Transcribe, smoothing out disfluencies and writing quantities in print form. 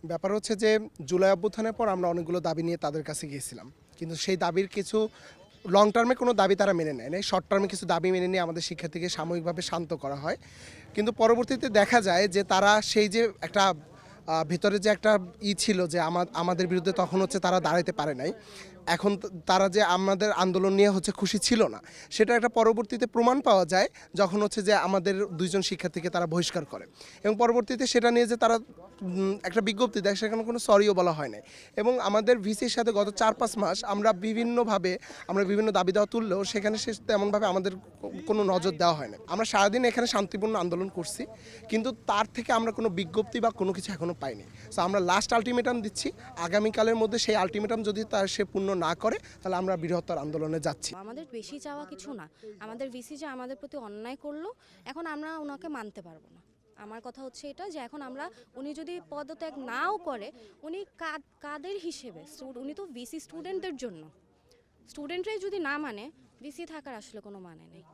ব্যাপার হচ্ছে যে জুলাই অভ্যুত্থানের পর আমরা অনেকগুলো দাবি নিয়ে তাদের কাছে গিয়েছিলাম, কিন্তু সেই দাবির কিছু লং টার্মে কোনো দাবি তারা মেনে নেয় নাই। শর্ট টার্মে কিছু দাবি মেনে নিয়ে আমাদের শিক্ষার্থীকে সাময়িকভাবে শান্ত করা হয়, কিন্তু পরবর্তীতে দেখা যায় যে তারা সেই যে একটা ভিতরে যে একটা ছিল যে আমাদের বিরুদ্ধে তখন হচ্ছে তারা দাঁড়াইতে পারে নাই। এখন তারা যে আমাদের আন্দোলন নিয়ে হচ্ছে খুশি ছিল না, সেটা একটা পরবর্তীতে প্রমাণ পাওয়া যায় যখন হচ্ছে যে আমাদের দুইজন শিক্ষার্থীকে তারা বহিষ্কার করে, এবং পরবর্তীতে সেটা নিয়ে যে তারা একটা বিজ্ঞপ্তি দেয়, সেখানে কোনো সরিও বলা হয় নাই। এবং আমাদের ভিসির সাথে গত 4-5 মাস আমরা বিভিন্ন দাবি দেওয়া তুললেও সেখানে সে তেমনভাবে আমাদের কোনো নজর দেওয়া হয় না। আমরা সারাদিন এখানে শান্তিপূর্ণ আন্দোলন করছি, কিন্তু তার থেকে আমরা কোনো বিজ্ঞপ্তি বা কোনো কিছু এখনও পাইনি। সো আমরা লাস্ট আলটিমেটাম দিচ্ছি, আগামীকালের মধ্যে সেই আলটিমেটাম যদি সে পূর্ণ না করে, তাহলে আমরা বৃহত্তর আন্দোলনে যাচ্ছি। আমাদের বেশি চাওয়া কিছু না, আমাদের ভিসি যে আমাদের প্রতি অন্যায় করলো, এখন আমরা ওনাকে মানতে পারবো না। আমার কথা হচ্ছে এটা যে এখন আমরা, উনি যদি পদত্যাগ নাও করে, উনি কাদের হিসেবে, উনি তো ভিসি স্টুডেন্টদের জন্য, স্টুডেন্টরাই যদি না মানে ভিসি থাকার আসলে কোনো মানে নেই।